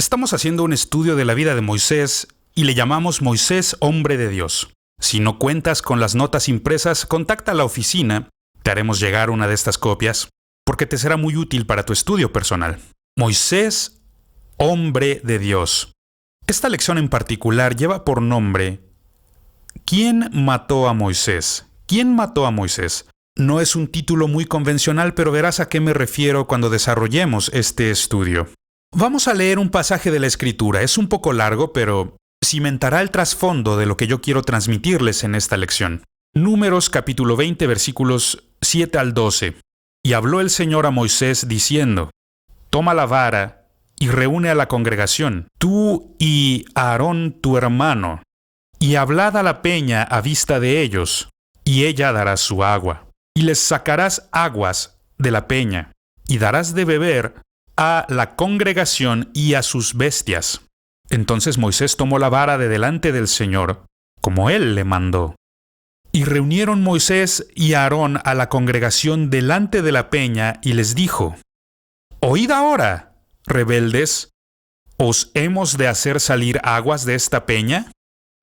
Estamos haciendo un estudio de la vida de Moisés y le llamamos Moisés, hombre de Dios. Si no cuentas con las notas impresas, contacta a la oficina. Te haremos llegar una de estas copias porque te será muy útil para tu estudio personal. Moisés, hombre de Dios. Esta lección en particular lleva por nombre ¿Quién mató a Moisés? ¿Quién mató a Moisés? No es un título muy convencional, pero verás a qué me refiero cuando desarrollemos este estudio. Vamos a leer un pasaje de la Escritura. Es un poco largo, pero cimentará el trasfondo de lo que yo quiero transmitirles en esta lección. Números capítulo 20, versículos 7 al 12. Y habló el Señor a Moisés diciendo: Toma la vara y reúne a la congregación, tú y Aarón tu hermano, y hablad a la peña a vista de ellos, y ella dará su agua. Y les sacarás aguas de la peña, y darás de beber a la congregación y a sus bestias. Entonces Moisés tomó la vara de delante del Señor, como él le mandó. Y reunieron Moisés y Aarón a la congregación delante de la peña, y les dijo: Oíd ahora, rebeldes, ¿os hemos de hacer salir aguas de esta peña?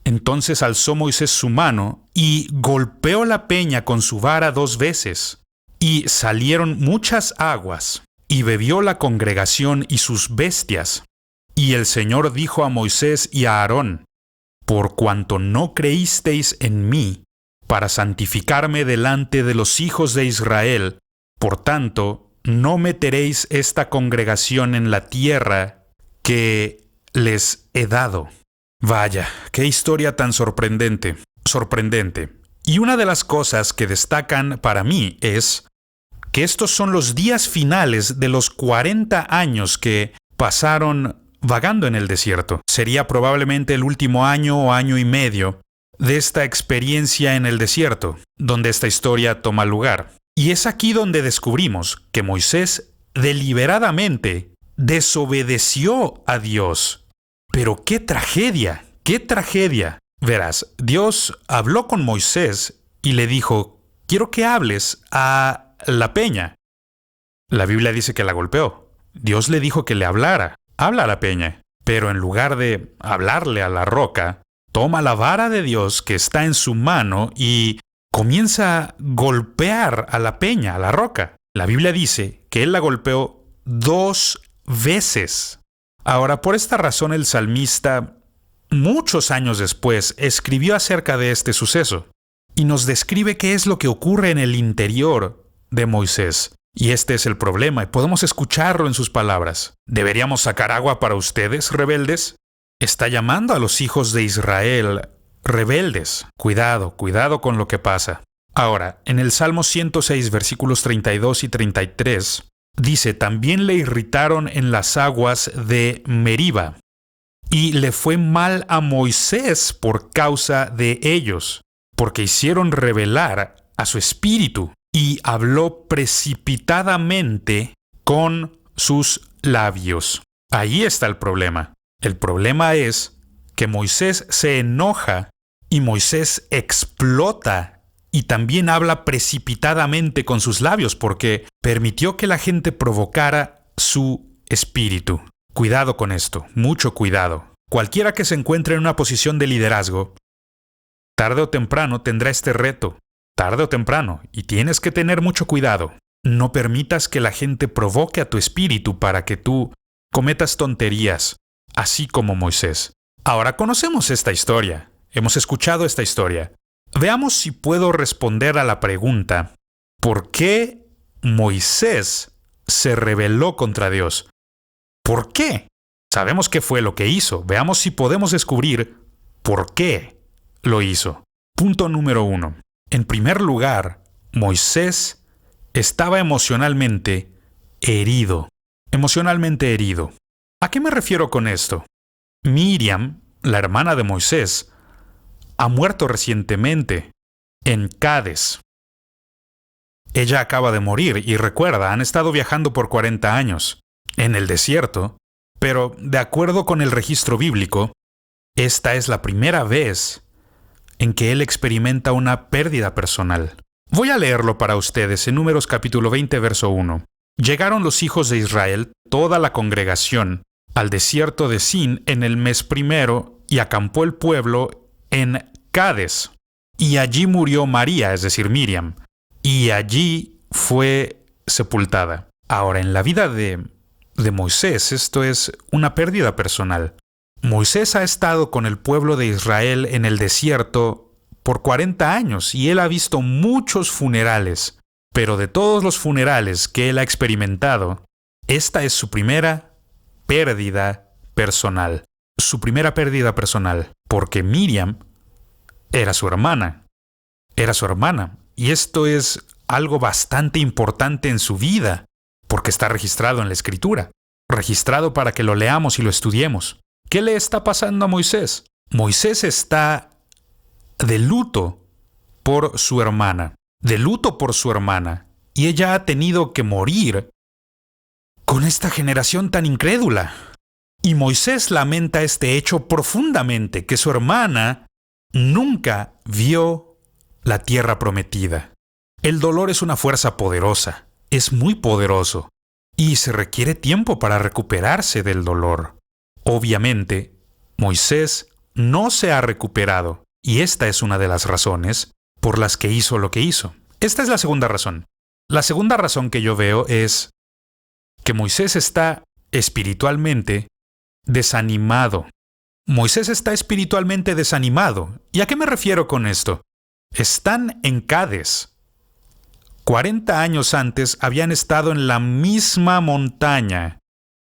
Entonces alzó Moisés su mano y golpeó la peña con su vara 2 veces, y salieron muchas aguas, y bebió la congregación y sus bestias. Y el Señor dijo a Moisés y a Aarón: Por cuanto no creísteis en mí, para santificarme delante de los hijos de Israel, por tanto, no meteréis esta congregación en la tierra que les he dado. Vaya, qué historia tan sorprendente. Y una de las cosas que destacan para mí es que estos son los días finales de los 40 años que pasaron vagando en el desierto. Sería probablemente el último año o año y medio de esta experiencia en el desierto, donde esta historia toma lugar. Y es aquí donde descubrimos que Moisés deliberadamente desobedeció a Dios. Pero ¡qué tragedia! ¡Qué tragedia! Verás, Dios habló con Moisés y le dijo: quiero que hables a la peña. La Biblia dice que la golpeó. Dios le dijo que le hablara. Habla a la peña. Pero en lugar de hablarle a la roca, toma la vara de Dios que está en su mano y comienza a golpear a la peña, a la roca. La Biblia dice que él la golpeó 2 veces. Ahora, por esta razón el salmista, muchos años después, escribió acerca de este suceso y nos describe qué es lo que ocurre en el interior de Moisés. Y este es el problema, y podemos escucharlo en sus palabras. ¿Deberíamos sacar agua para ustedes, rebeldes? Está llamando a los hijos de Israel rebeldes. Cuidado con lo que pasa. Ahora, en el Salmo 106, versículos 32 y 33, dice: también le irritaron en las aguas de Meriba, y le fue mal a Moisés por causa de ellos, porque hicieron rebelar a su espíritu, y habló precipitadamente con sus labios. Ahí está el problema. El problema es que Moisés se enoja y Moisés explota y también habla precipitadamente con sus labios porque permitió que la gente provocara su espíritu. Cuidado con esto, mucho cuidado. Cualquiera que se encuentre en una posición de liderazgo, tarde o temprano tendrá este reto. Tarde o temprano, y tienes que tener mucho cuidado. No permitas que la gente provoque a tu espíritu para que tú cometas tonterías, así como Moisés. Ahora conocemos esta historia, hemos escuchado esta historia. Veamos si puedo responder a la pregunta: ¿por qué Moisés se rebeló contra Dios? ¿Por qué? Sabemos qué fue lo que hizo. Veamos si podemos descubrir por qué lo hizo. Punto número 1. En primer lugar, Moisés estaba emocionalmente herido. ¿A qué me refiero con esto? Miriam, la hermana de Moisés, ha muerto recientemente en Cades. Ella acaba de morir y recuerda, han estado viajando por 40 años en el desierto, pero de acuerdo con el registro bíblico, esta es la primera vez en que él experimenta una pérdida personal. Voy a leerlo para ustedes en Números capítulo 20, verso 1. Llegaron los hijos de Israel, toda la congregación, al desierto de Sin en el mes primero y acampó el pueblo en Cades. Y allí murió María, es decir, Miriam, y allí fue sepultada. Ahora, en la vida de Moisés, esto es una pérdida personal. Moisés ha estado con el pueblo de Israel en el desierto por 40 años y él ha visto muchos funerales, pero de todos los funerales que él ha experimentado, esta es su primera pérdida personal. Su primera pérdida personal, porque Miriam era su hermana. Era su hermana. Y esto es algo bastante importante en su vida, porque está registrado en la Escritura. Registrado para que lo leamos y lo estudiemos. ¿Qué le está pasando a Moisés? Moisés está de luto por su hermana. De luto por su hermana. Y ella ha tenido que morir con esta generación tan incrédula. Y Moisés lamenta este hecho profundamente, que su hermana nunca vio la tierra prometida. El dolor es una fuerza poderosa, es muy poderoso, y se requiere tiempo para recuperarse del dolor. Obviamente, Moisés no se ha recuperado, y esta es una de las razones por las que hizo lo que hizo. Esta es la segunda razón. La segunda razón que yo veo es que Moisés está espiritualmente desanimado. Moisés está espiritualmente desanimado. ¿Y a qué me refiero con esto? Están en Cades. 40 años antes habían estado en la misma montaña.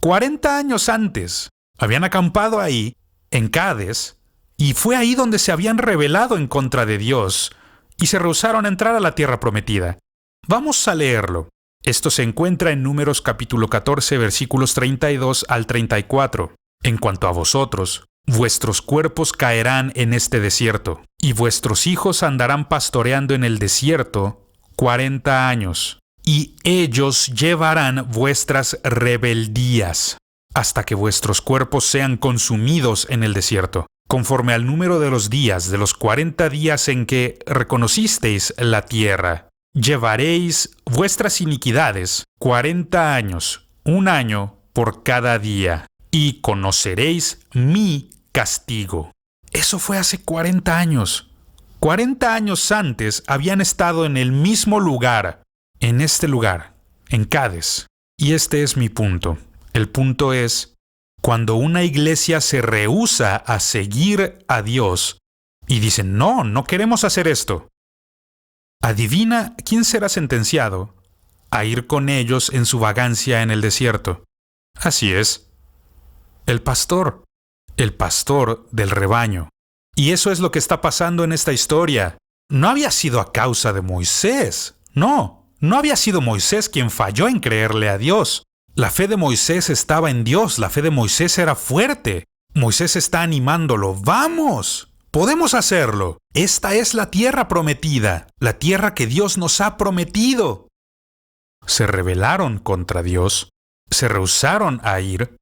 40 años antes habían acampado ahí, en Cades, y fue ahí donde se habían rebelado en contra de Dios y se rehusaron a entrar a la tierra prometida. Vamos a leerlo. Esto se encuentra en Números capítulo 14, versículos 32 al 34. En cuanto a vosotros, vuestros cuerpos caerán en este desierto, y vuestros hijos andarán pastoreando en el desierto 40 años, y ellos llevarán vuestras rebeldías, hasta que vuestros cuerpos sean consumidos en el desierto, conforme al número de los días, de los 40 días en que reconocisteis la tierra. Llevaréis vuestras iniquidades 40 años, un año por cada día, y conoceréis mi castigo. Eso fue hace 40 años. 40 años antes habían estado en el mismo lugar, en este lugar, en Cades. Y este es mi punto. El punto es, cuando una iglesia se rehúsa a seguir a Dios y dice, no queremos hacer esto, adivina quién será sentenciado a ir con ellos en su vagancia en el desierto. Así es, el pastor del rebaño. Y eso es lo que está pasando en esta historia. No había sido a causa de Moisés. No había sido Moisés quien falló en creerle a Dios. La fe de Moisés estaba en Dios, la fe de Moisés era fuerte. Moisés está animándolo. ¡Vamos! Podemos hacerlo. Esta es la tierra prometida, la tierra que Dios nos ha prometido. Se rebelaron contra Dios, se rehusaron a ir,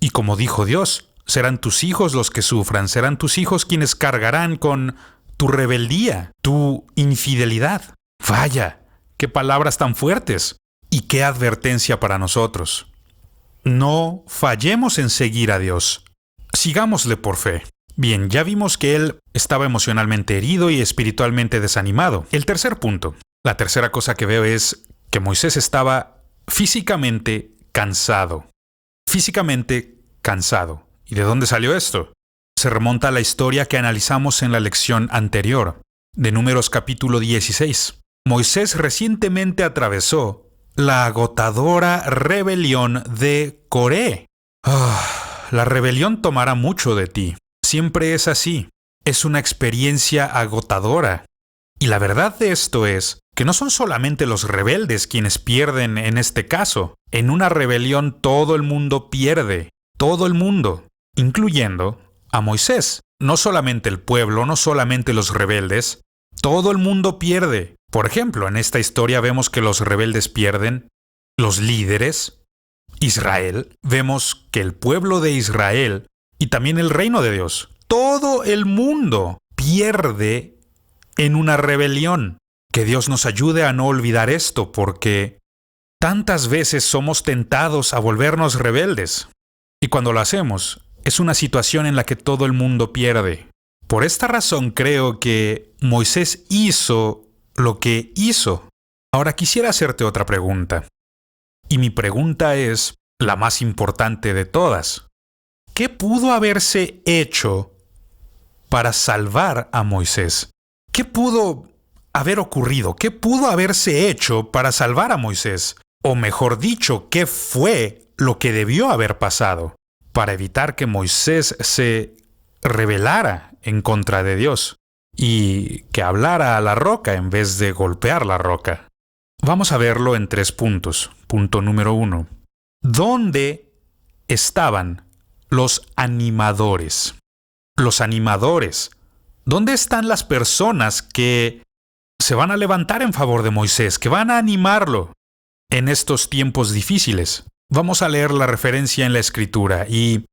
y como dijo Dios, serán tus hijos los que sufran, serán tus hijos quienes cargarán con tu rebeldía, tu infidelidad. Vaya, qué palabras tan fuertes y qué advertencia para nosotros. No fallemos en seguir a Dios. Sigámosle por fe. Bien, ya vimos que él estaba emocionalmente herido y espiritualmente desanimado. El tercer punto, la tercera cosa que veo es que Moisés estaba físicamente cansado. Físicamente cansado. ¿Y de dónde salió esto? Se remonta a la historia que analizamos en la lección anterior, de Números capítulo 16. Moisés recientemente atravesó la agotadora rebelión de Coré. La rebelión tomará mucho de ti. Siempre es así. Es una experiencia agotadora. Y la verdad de esto es que no son solamente los rebeldes quienes pierden en este caso. En una rebelión todo el mundo pierde. Todo el mundo, incluyendo a Moisés. No solamente el pueblo, no solamente los rebeldes. Todo el mundo pierde. Por ejemplo, en esta historia vemos que los rebeldes pierden, los líderes, Israel. Vemos que el pueblo de Israel y también el reino de Dios, todo el mundo pierde en una rebelión. Que Dios nos ayude a no olvidar esto, porque tantas veces somos tentados a volvernos rebeldes. Y cuando lo hacemos, es una situación en la que todo el mundo pierde. Por esta razón creo que Moisés hizo lo que hizo. Ahora quisiera hacerte otra pregunta. Y mi pregunta es la más importante de todas. ¿Qué pudo haberse hecho para salvar a Moisés? ¿Qué pudo haber ocurrido? ¿Qué pudo haberse hecho para salvar a Moisés? O mejor dicho, ¿qué fue lo que debió haber pasado para evitar que Moisés se rebelara en contra de Dios y que hablara a la roca en vez de golpear la roca? Vamos a verlo en 3 puntos. Punto número 1. ¿Dónde estaban los animadores? Los animadores. ¿Dónde están las personas que se van a levantar en favor de Moisés, que van a animarlo en estos tiempos difíciles? Vamos a leer la referencia en la Escritura y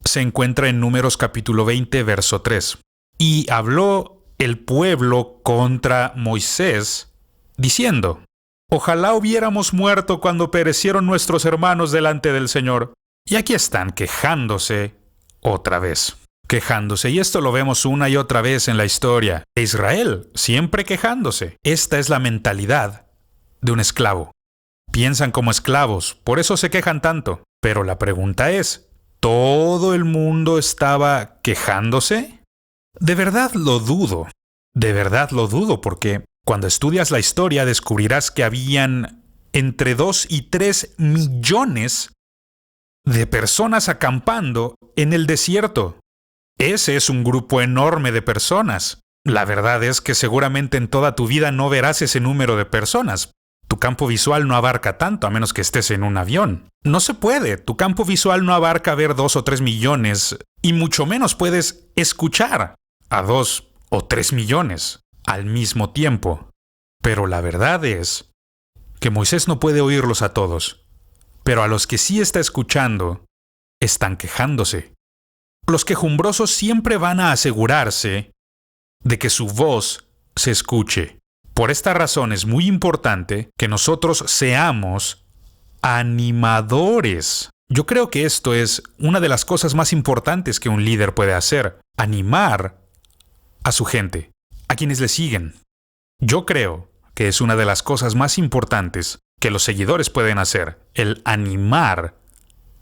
se encuentra en Números capítulo 20, verso 3. Y habló el pueblo contra Moisés, diciendo: Ojalá hubiéramos muerto cuando perecieron nuestros hermanos delante del Señor. Y aquí están quejándose otra vez. Quejándose, y esto lo vemos una y otra vez en la historia de Israel, siempre quejándose. Esta es la mentalidad de un esclavo. Piensan como esclavos, por eso se quejan tanto. Pero la pregunta es, ¿todo el mundo estaba quejándose? De verdad lo dudo. De verdad lo dudo, porque cuando estudias la historia descubrirás que habían entre 2 y 3 millones de personas acampando en el desierto. Ese es un grupo enorme de personas. La verdad es que seguramente en toda tu vida no verás ese número de personas. Tu campo visual no abarca tanto, a menos que estés en un avión. No se puede. Tu campo visual no abarca ver 2 o 3 millones, y mucho menos puedes escuchar a 2 o 3 millones al mismo tiempo. Pero la verdad es que Moisés no puede oírlos a todos. Pero a los que sí está escuchando, están quejándose. Los quejumbrosos siempre van a asegurarse de que su voz se escuche. Por esta razón es muy importante que nosotros seamos animadores. Yo creo que esto es una de las cosas más importantes que un líder puede hacer: animar a su gente, a quienes le siguen. Yo creo que es una de las cosas más importantes que los seguidores pueden hacer, el animar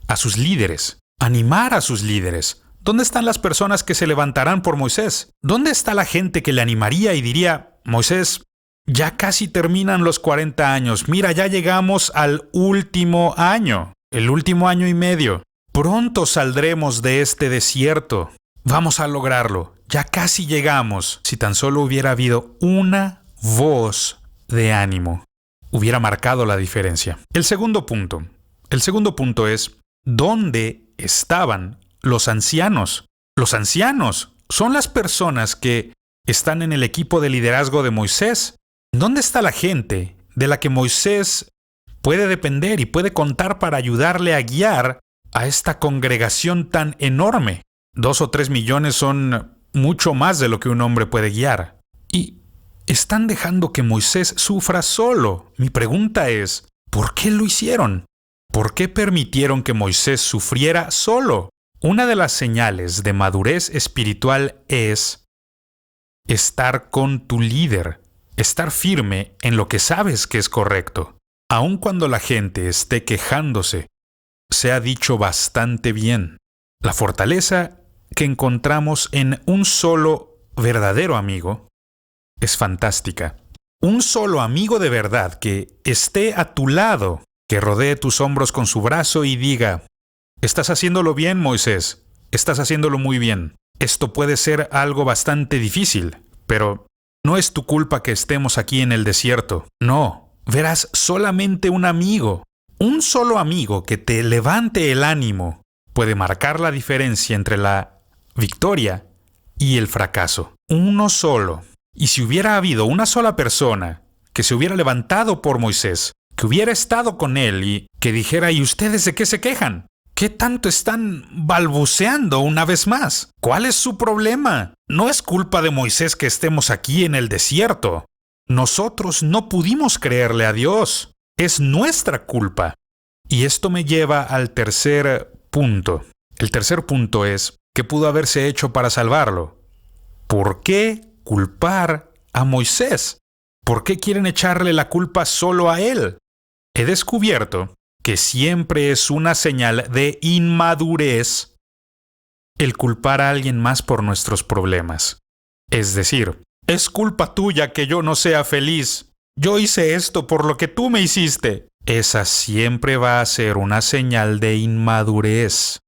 a sus líderes. Animar a sus líderes. ¿Dónde están las personas que se levantarán por Moisés? ¿Dónde está la gente que le animaría y diría: Moisés, ya casi terminan los 40 años, mira, ya llegamos al último año, el último año y medio. Pronto saldremos de este desierto. Vamos a lograrlo. Ya casi llegamos. Si tan solo hubiera habido una voz de ánimo, hubiera marcado la diferencia. El segundo punto es: ¿dónde estaban los ancianos? Los ancianos son las personas que están en el equipo de liderazgo de Moisés. ¿Dónde está la gente de la que Moisés puede depender y puede contar para ayudarle a guiar a esta congregación tan enorme? 2 o 3 millones son mucho más de lo que un hombre puede guiar. Y están dejando que Moisés sufra solo. Mi pregunta es, ¿por qué lo hicieron? ¿Por qué permitieron que Moisés sufriera solo? Una de las señales de madurez espiritual es estar con tu líder, estar firme en lo que sabes que es correcto. Aun cuando la gente esté quejándose, se ha dicho bastante bien. La fortaleza que encontramos en un solo verdadero amigo es fantástica. Un solo amigo de verdad que esté a tu lado, que rodee tus hombros con su brazo y diga: estás haciéndolo bien, Moisés, estás haciéndolo muy bien. Esto puede ser algo bastante difícil, pero no es tu culpa que estemos aquí en el desierto. No, verás, solamente un amigo, un solo amigo que te levante el ánimo puede marcar la diferencia entre la victoria y el fracaso. Uno solo. Y si hubiera habido una sola persona que se hubiera levantado por Moisés, que hubiera estado con él y que dijera: ¿y ustedes de qué se quejan? ¿Qué tanto están balbuceando una vez más? ¿Cuál es su problema? No es culpa de Moisés que estemos aquí en el desierto. Nosotros no pudimos creerle a Dios. Es nuestra culpa. Y esto me lleva al tercer punto. El tercer punto es, ¿qué pudo haberse hecho para salvarlo? ¿Por qué culpar a Moisés? ¿Por qué quieren echarle la culpa solo a él? He descubierto que siempre es una señal de inmadurez el culpar a alguien más por nuestros problemas. Es decir, es culpa tuya que yo no sea feliz. Yo hice esto por lo que tú me hiciste. Esa siempre va a ser una señal de inmadurez.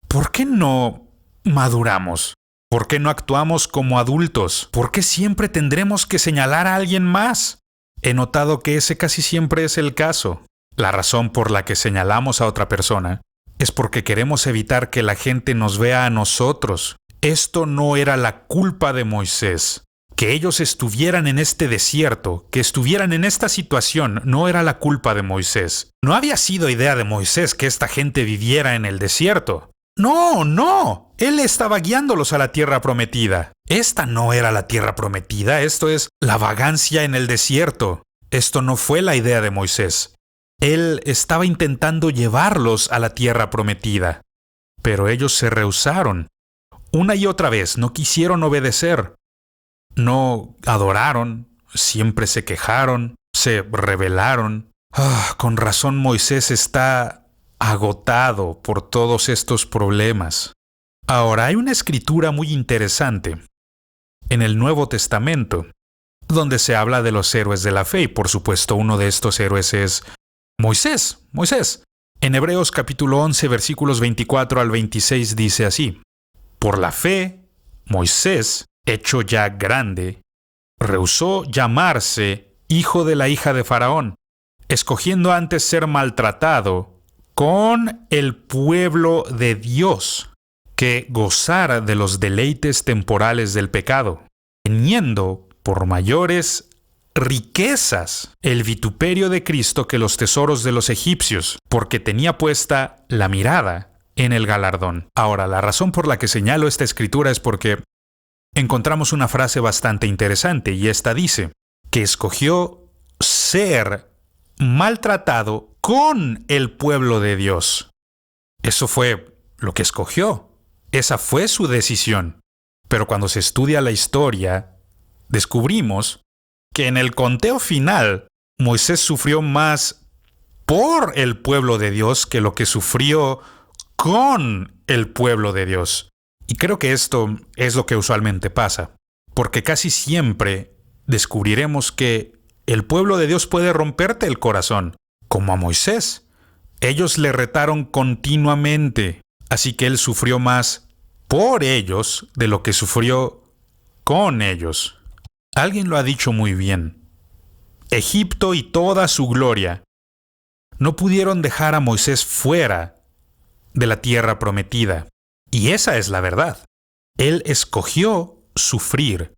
¿Por qué no maduramos? ¿Por qué no actuamos como adultos? ¿Por qué siempre tendremos que señalar a alguien más? He notado que ese casi siempre es el caso. La razón por la que señalamos a otra persona es porque queremos evitar que la gente nos vea a nosotros. Esto no era la culpa de Moisés. Que ellos estuvieran en este desierto, que estuvieran en esta situación, no era la culpa de Moisés. No había sido idea de Moisés que esta gente viviera en el desierto. No. Él estaba guiándolos a la tierra prometida. Esta no era la tierra prometida, esto es la vagancia en el desierto. Esto no fue la idea de Moisés. Él estaba intentando llevarlos a la tierra prometida. Pero ellos se rehusaron. Una y otra vez no quisieron obedecer. No adoraron, siempre se quejaron, se rebelaron. Con razón Moisés está agotado por todos estos problemas. Ahora, hay una escritura muy interesante en el Nuevo Testamento, donde se habla de los héroes de la fe, y por supuesto uno de estos héroes es Moisés. En Hebreos capítulo 11, versículos 24 al 26 dice así: Por la fe, Moisés, hecho ya grande, rehusó llamarse hijo de la hija de Faraón, escogiendo antes ser maltratado con el pueblo de Dios, que gozar de los deleites temporales del pecado, teniendo por mayores riquezas el vituperio de Cristo que los tesoros de los egipcios, porque tenía puesta la mirada en el galardón. Ahora, la razón por la que señalo esta escritura es porque encontramos una frase bastante interesante, y esta dice que escogió ser maltratado con el pueblo de Dios. Eso fue lo que escogió. Esa fue su decisión. Pero cuando se estudia la historia, descubrimos que en el conteo final, Moisés sufrió más por el pueblo de Dios que lo que sufrió con el pueblo de Dios. Y creo que esto es lo que usualmente pasa, porque casi siempre descubriremos que el pueblo de Dios puede romperte el corazón, como a Moisés. Ellos le retaron continuamente, así que él sufrió más por ellos de lo que sufrió con ellos. Alguien lo ha dicho muy bien. Egipto y toda su gloria no pudieron dejar a Moisés fuera de la tierra prometida. Y esa es la verdad. Él escogió sufrir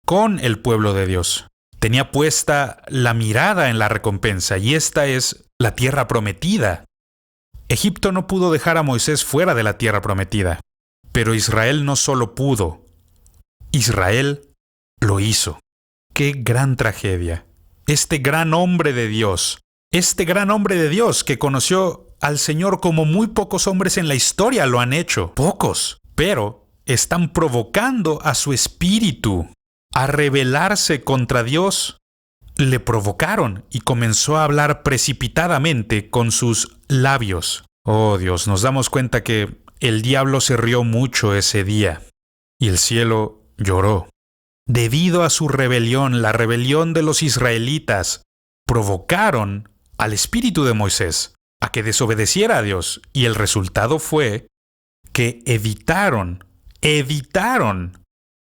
con el pueblo de Dios. Tenía puesta la mirada en la recompensa, y esta es la tierra prometida. Egipto no pudo dejar a Moisés fuera de la tierra prometida, pero Israel no solo pudo, Israel lo hizo. ¡Qué gran tragedia! Este gran hombre de Dios que conoció al Señor como muy pocos hombres en la historia lo han hecho. Pocos, pero están provocando a su espíritu a rebelarse contra Dios. Le provocaron y comenzó a hablar precipitadamente con sus labios. Oh Dios, nos damos cuenta que el diablo se rió mucho ese día y el cielo lloró. Debido a su rebelión, la rebelión de los israelitas, provocaron al espíritu de Moisés a que desobedeciera a Dios, y el resultado fue que evitaron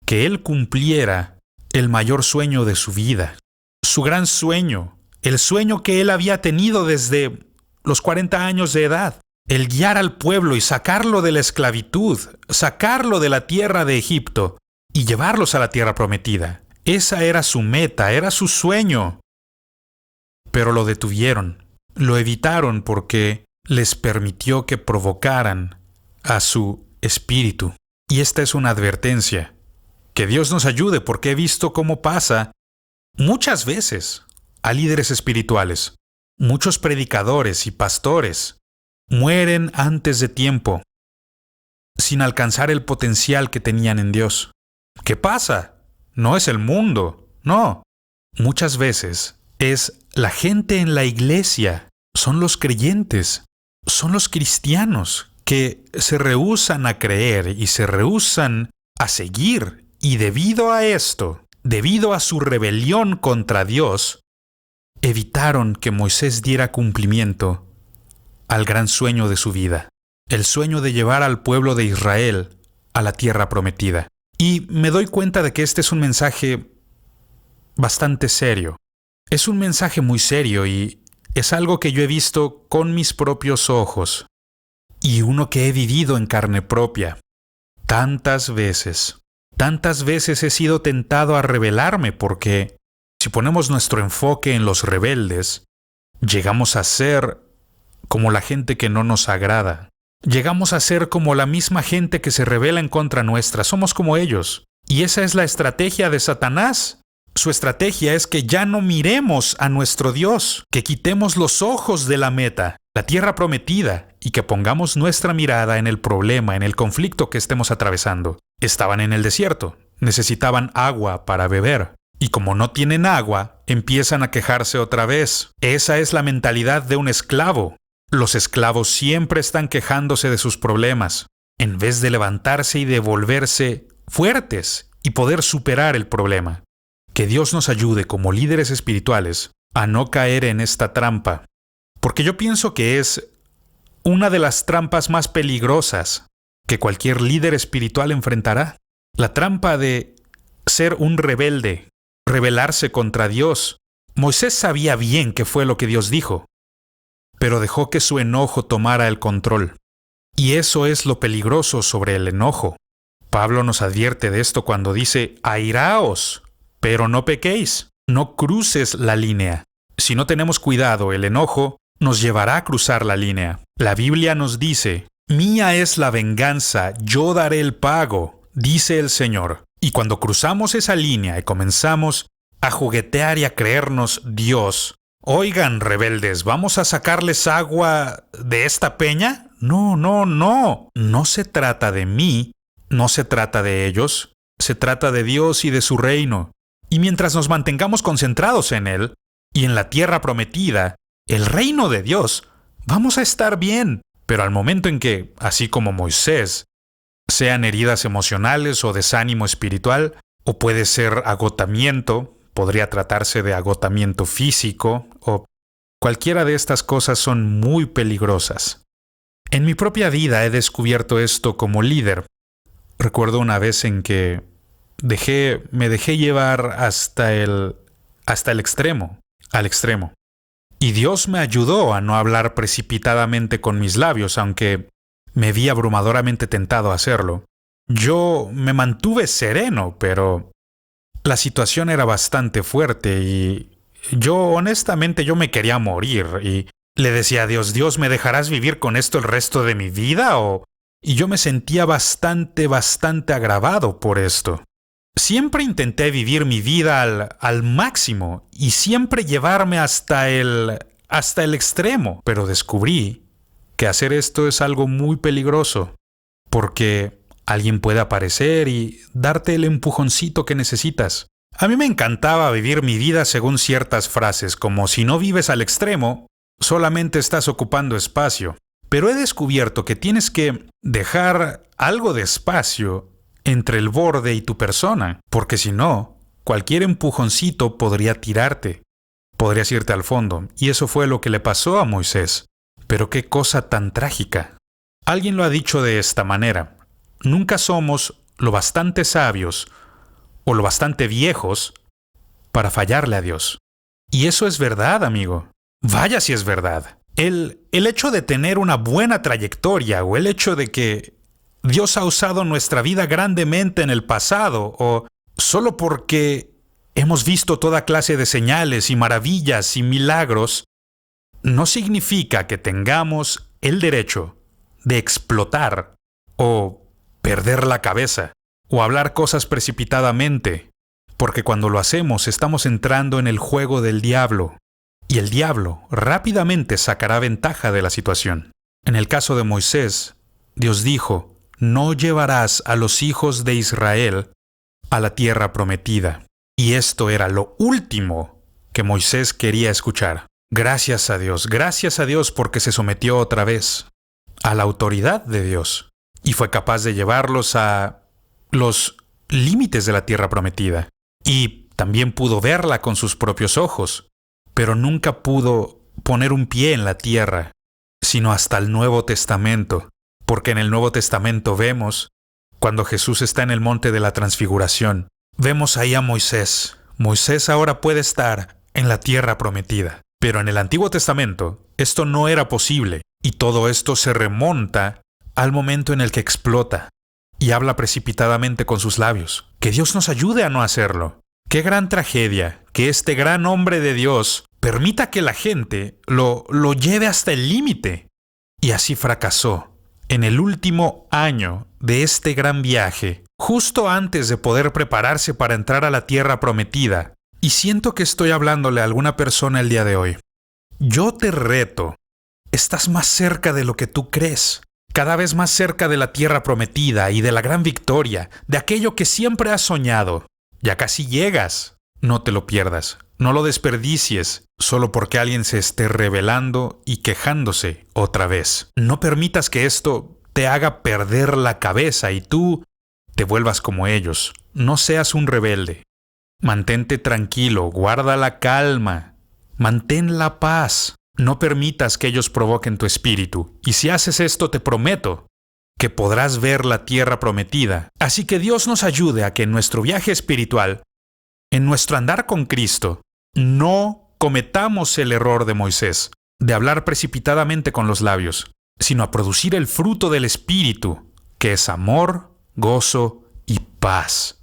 que él cumpliera el mayor sueño de su vida, su gran sueño, el sueño que él había tenido desde los 40 años de edad, el guiar al pueblo y sacarlo de la esclavitud, sacarlo de la tierra de Egipto y llevarlos a la tierra prometida. Esa era su meta, era su sueño. Pero lo detuvieron, lo evitaron porque les permitió que provocaran a su espíritu. Y esta es una advertencia. Que Dios nos ayude, porque he visto cómo pasa muchas veces a líderes espirituales, muchos predicadores y pastores, mueren antes de tiempo, sin alcanzar el potencial que tenían en Dios. ¿Qué pasa? No es el mundo, no. Muchas veces es la gente en la iglesia, son los creyentes, son los cristianos que se rehúsan a creer y se rehúsan a seguir. Y debido a esto, debido a su rebelión contra Dios, evitaron que Moisés diera cumplimiento al gran sueño de su vida, el sueño de llevar al pueblo de Israel a la tierra prometida. Y me doy cuenta de que este es un mensaje bastante serio. Es un mensaje muy serio y es algo que yo he visto con mis propios ojos y uno que he vivido en carne propia. Tantas veces he sido tentado a rebelarme porque si ponemos nuestro enfoque en los rebeldes, llegamos a ser como la gente que no nos agrada. Llegamos a ser como la misma gente que se rebela en contra nuestra. Somos como ellos. Y esa es la estrategia de Satanás. Su estrategia es que ya no miremos a nuestro Dios, que quitemos los ojos de la meta, la tierra prometida, y que pongamos nuestra mirada en el problema, en el conflicto que estemos atravesando. Estaban en el desierto, necesitaban agua para beber. Y como no tienen agua, empiezan a quejarse otra vez. Esa es la mentalidad de un esclavo. Los esclavos siempre están quejándose de sus problemas, en vez de levantarse y de volverse fuertes y poder superar el problema. Que Dios nos ayude como líderes espirituales a no caer en esta trampa, porque yo pienso que es una de las trampas más peligrosas que cualquier líder espiritual enfrentará. La trampa de ser un rebelde, rebelarse contra Dios. Moisés sabía bien qué fue lo que Dios dijo, pero dejó que su enojo tomara el control. Y eso es lo peligroso sobre el enojo. Pablo nos advierte de esto cuando dice, airaos, pero no pequéis, no cruces la línea. Si no tenemos cuidado, el enojo nos llevará a cruzar la línea. La Biblia nos dice, mía es la venganza, yo daré el pago, dice el Señor. Y cuando cruzamos esa línea y comenzamos a juguetear y a creernos Dios, oigan, rebeldes, ¿vamos a sacarles agua de esta peña? No. No se trata de mí, no se trata de ellos, se trata de Dios y de su reino. Y mientras nos mantengamos concentrados en Él y en la tierra prometida, el reino de Dios, vamos a estar bien. Pero al momento en que, así como Moisés, sean heridas emocionales o desánimo espiritual, o puede ser agotamiento, podría tratarse de agotamiento físico, o cualquiera de estas cosas son muy peligrosas. En mi propia vida he descubierto esto como líder. Recuerdo una vez en que me dejé llevar hasta el extremo, al extremo. Y Dios me ayudó a no hablar precipitadamente con mis labios, aunque me vi abrumadoramente tentado a hacerlo. Yo me mantuve sereno, pero la situación era bastante fuerte y honestamente yo me quería morir y le decía a Dios, Dios, ¿me dejarás vivir con esto el resto de mi vida? Y yo me sentía bastante agravado por esto. Siempre intenté vivir mi vida al máximo y siempre llevarme hasta el extremo, pero descubrí que hacer esto es algo muy peligroso, porque alguien puede aparecer y darte el empujoncito que necesitas. A mí me encantaba vivir mi vida según ciertas frases, como si no vives al extremo, solamente estás ocupando espacio. Pero he descubierto que tienes que dejar algo de espacio entre el borde y tu persona, porque si no, cualquier empujoncito podría tirarte, podrías irte al fondo, y eso fue lo que le pasó a Moisés. Pero qué cosa tan trágica. Alguien lo ha dicho de esta manera, nunca somos lo bastante sabios o lo bastante viejos para fallarle a Dios. Y eso es verdad, amigo. Vaya si es verdad. El hecho de tener una buena trayectoria o el hecho de que Dios ha usado nuestra vida grandemente en el pasado o solo porque hemos visto toda clase de señales y maravillas y milagros, no significa que tengamos el derecho de explotar o perder la cabeza o hablar cosas precipitadamente, porque cuando lo hacemos estamos entrando en el juego del diablo y el diablo rápidamente sacará ventaja de la situación. En el caso de Moisés, Dios dijo, no llevarás a los hijos de Israel a la tierra prometida. Y esto era lo último que Moisés quería escuchar. Gracias a Dios porque se sometió otra vez a la autoridad de Dios y fue capaz de llevarlos a los límites de la tierra prometida. Y también pudo verla con sus propios ojos, pero nunca pudo poner un pie en la tierra, sino hasta el Nuevo Testamento, porque en el Nuevo Testamento vemos, cuando Jesús está en el monte de la transfiguración, vemos ahí a Moisés. Moisés ahora puede estar en la tierra prometida. Pero en el Antiguo Testamento esto no era posible, y todo esto se remonta al momento en el que explota y habla precipitadamente con sus labios. Que Dios nos ayude a no hacerlo. Qué gran tragedia que este gran hombre de Dios permita que la gente lo lleve hasta el límite. Y así fracasó en el último año de este gran viaje, justo antes de poder prepararse para entrar a la tierra prometida. Y siento que estoy hablándole a alguna persona el día de hoy. Yo te reto. Estás más cerca de lo que tú crees. Cada vez más cerca de la tierra prometida y de la gran victoria, de aquello que siempre has soñado. Ya casi llegas. No te lo pierdas. No lo desperdicies solo porque alguien se esté rebelando y quejándose otra vez. No permitas que esto te haga perder la cabeza y tú te vuelvas como ellos. No seas un rebelde. Mantente tranquilo, guarda la calma, mantén la paz. No permitas que ellos provoquen tu espíritu. Y si haces esto, te prometo que podrás ver la tierra prometida. Así que Dios nos ayude a que en nuestro viaje espiritual, en nuestro andar con Cristo, no cometamos el error de Moisés, de hablar precipitadamente con los labios, sino a producir el fruto del Espíritu, que es amor, gozo y paz.